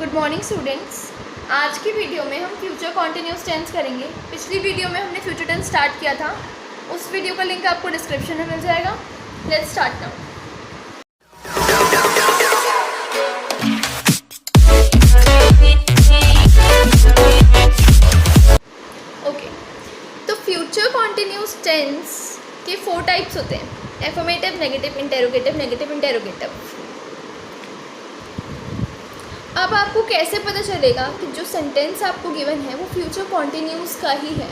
Good morning students. आज की video में हम फ्यूचर कॉन्टिन्यूस टेंस करेंगे। पिछली वीडियो में हमने फ्यूचर टेंस स्टार्ट किया था, उस वीडियो का लिंक आपको डिस्क्रिप्शन में मिल जाएगा। Let's start now. ओके, तो फ्यूचर कॉन्टिन्यूस टेंस के 4 टाइप्स होते हैं: affirmative, negative, interrogative, negative interrogative. अब आपको कैसे पता चलेगा कि जो सेंटेंस आपको गिवन है वो फ्यूचर कॉन्टिन्यूस का ही है?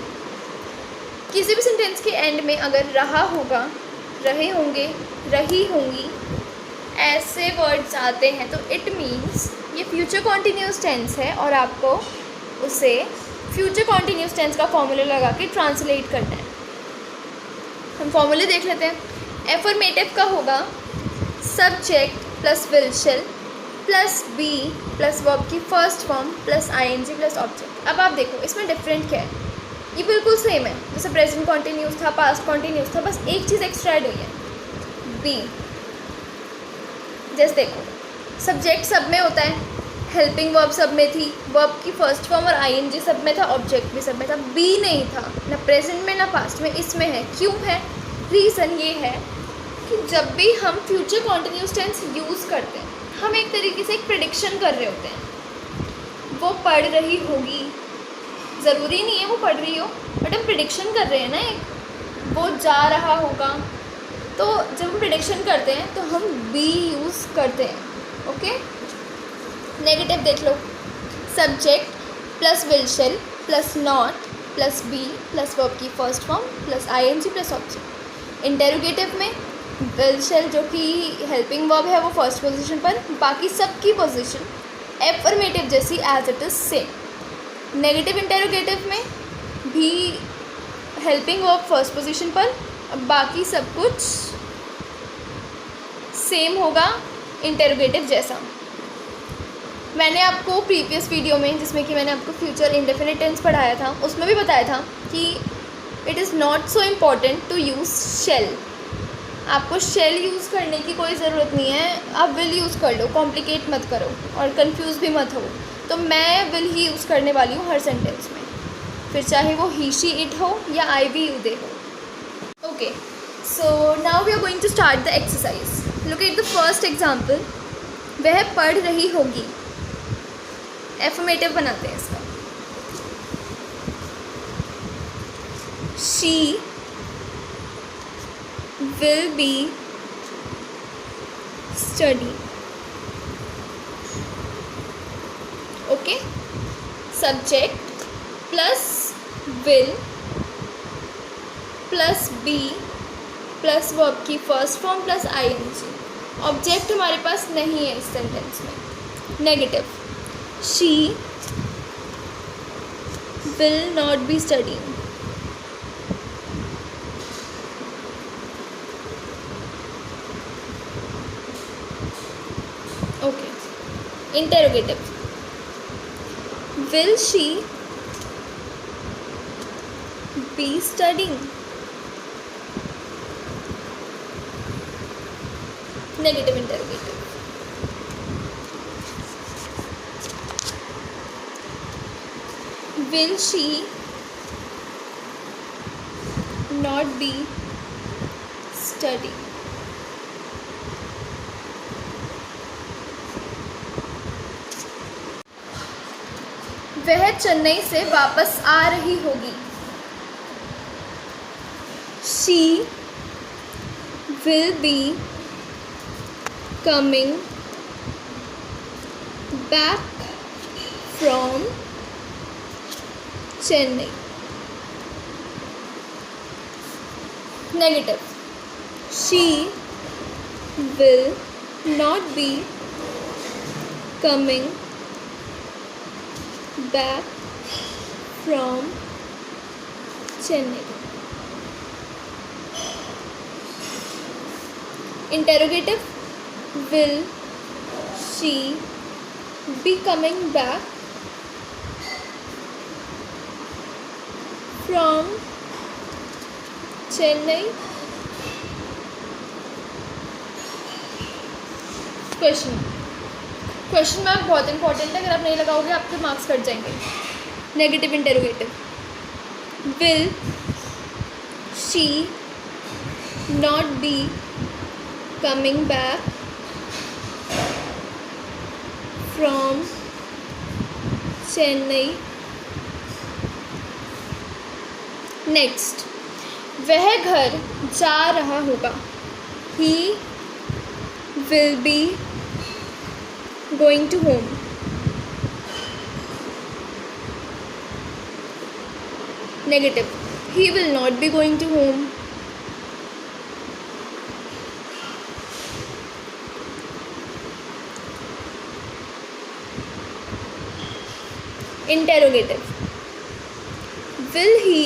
किसी भी सेंटेंस के एंड में अगर रहा होगा, रहे होंगे, रही होंगी ऐसे वर्ड्स आते हैं तो इट मीन्स ये फ्यूचर कॉन्टिन्यूस टेंस है और आपको उसे फ्यूचर कॉन्टिन्यूस टेंस का फॉर्मूला लगा के ट्रांसलेट करना है। हम फॉर्मूले देख लेते हैं। एफर्मेटिव का होगा subject plus will shall plus be plus verb की first form plus ING plus object. अब आप देखो इसमें डिफरेंट क्या है, ये बिल्कुल सेम है जैसे प्रेजेंट कॉन्टिन्यूस था, पास्ट कॉन्टिन्यूस था, बस एक चीज़ एक्स्ट्रा ऐड हुई है, बी। जैसे देखो सब्जेक्ट सब में होता है, हेल्पिंग वर्ब सब में थी, वर्ब की फर्स्ट फॉर्म और आईएनजी सब में था, ऑब्जेक्ट भी सब में था, बी नहीं था ना प्रेजेंट में ना पास्ट में, इसमें है। क्यों है? रीज़न ये है कि जब भी हम फ्यूचर कॉन्टिन्यूस टेंस यूज़ करते हैं हम एक तरीके से एक प्रेडिक्शन कर रहे होते हैं। वो पढ़ रही होगी, ज़रूरी नहीं है वो पढ़ रही हो, बट हम प्रेडिक्शन कर रहे हैं ना एक। वो जा रहा होगा, तो जब हम प्रेडिक्शन करते हैं तो हम बी यूज़ करते हैं। ओके, नेगेटिव देख लो, subject plus will shall plus not plus be plus verb की first form plus ING plus object. Interrogative में विल शेल जो कि हेल्पिंग वर्ब है वो फर्स्ट पोजीशन पर, बाकी सब की पोजीशन एफर्मेटिव जैसी as it is same. Negative interrogative में भी हेल्पिंग वर्ब फर्स्ट पोजीशन पर, बाकी सब कुछ सेम होगा इंटेरोगेटिव जैसा। मैंने आपको प्रीवियस वीडियो में जिसमें कि मैंने आपको फ्यूचर इंडेफिनिट टेंस पढ़ाया था उसमें भी बताया था कि it is not so important to use shall. आपको शेल यूज़ करने की कोई ज़रूरत नहीं है, आप विल यूज़ कर लो, कॉम्प्लिकेट मत करो और कंफ्यूज भी मत हो। तो मैं विल ही यूज़ करने वाली हूँ हर सेंटेंस में, फिर चाहे वो ही शी इट हो या आई वी यू दे हो। Okay, so now we are going to start the exercise. Look at the first example, वह पढ़ रही होगी। एफर्मेटिव बनाते हैं इसका। She will be studying. Okay, subject plus will plus be plus verb की first form plus ING. Object हमारे पास नहीं है इस सेंटेंस में। Negative, she will not be studying. Okay, interrogative, will she be studying? Negative interrogative, will she not be studying? वह चेन्नई से वापस आ रही होगी। She will be coming back from Chennai. Negative, she will not be coming back from Chennai. Interrogative, will she be coming back from Chennai? Question. Question mark बहुत important है, अगर आप नहीं लगाओगे आपके मार्क्स कट जाएंगे. Negative interrogative. Will she not be coming back from Chennai. Next, वह घर जा रहा होगा. He will be going to home. Negative, he will not be going to home. Interrogative. Will he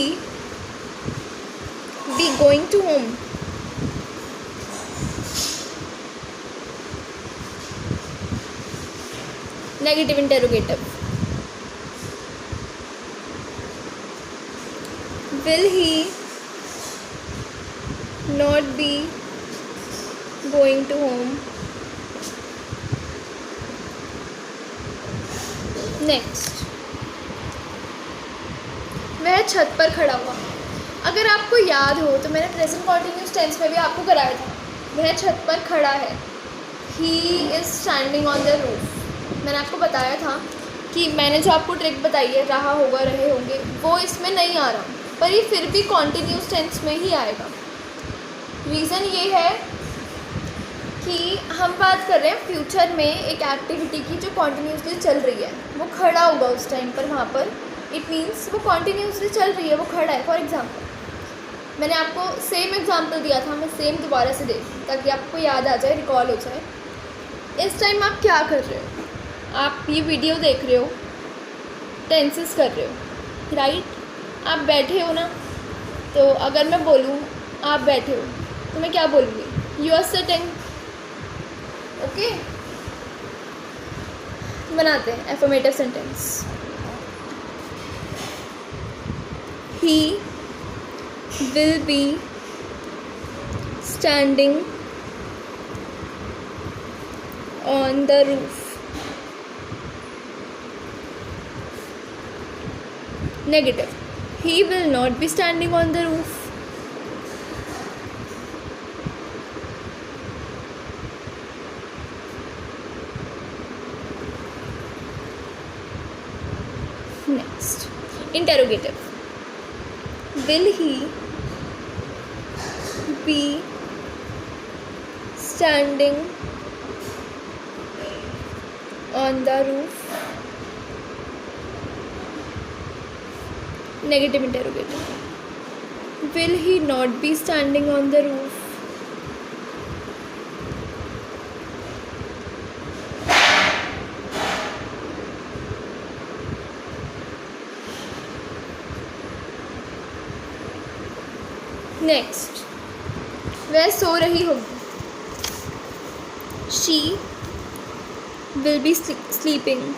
be going to home. Negative interrogative. Will he not be going to home? Next, वह छत पर खड़ा हुआ. अगर आपको याद हो तो मैंने प्रेजेंट कॉन्टिन्यूस टेंस में भी आपको कराया था. वह छत पर खड़ा है. He is standing on the roof. मैंने आपको बताया था कि मैंने जो आपको ट्रिक बताई है, रहा होगा, रहे होंगे, वो इसमें नहीं आ रहा, पर ये फिर भी कॉन्टिन्यूस टेंस में ही आएगा. रीज़न ये है कि हम बात कर रहे हैं फ्यूचर में एक एक्टिविटी की जो कॉन्टिन्यूसली चल रही है. वो खड़ा होगा उस टाइम पर, वहाँ पर इट मीन्स वो कॉन्टिन्यूसली चल रही है, वो खड़ा है. फॉर एग्जांपल, मैंने आपको सेम एग्जांपल दिया था, मैं सेम दोबारा से दे ताकि आपको याद आ जाए, रिकॉल हो जाए. इस टाइम आप क्या कर रहे हो? आप ये वीडियो देख रहे हो, टेंसेस कर रहे हो, राइट? आप बैठे हो ना, तो अगर मैं बोलूँ आप बैठे हो तो मैं क्या बोलूँगी? You are sitting. ओके, बनाते हैं affirmative sentence. He will B standing on the roof. Negative, he will not be standing on the roof. Next, interrogative. Will he be standing on the roof? Negative interrogative. Will he not be standing on the roof? Next, वह सो रही होगी. She will be sleeping.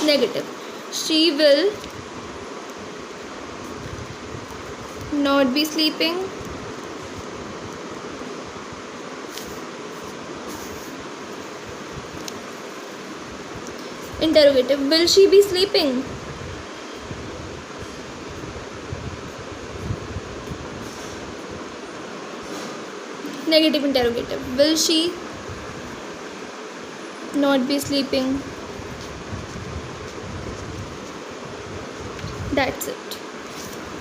Negative, she will not be sleeping. Interrogative, will she be sleeping? Negative interrogative, will she not be sleeping? That's it.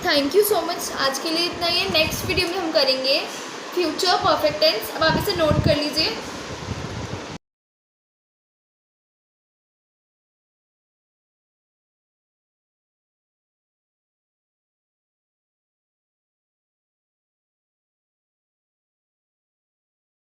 Thank you so much. आज के लिए इतना ही है. Next video में हम करेंगे फ्यूचर परफेक्ट टेंस. अब आप इसे नोट कर लीजिए.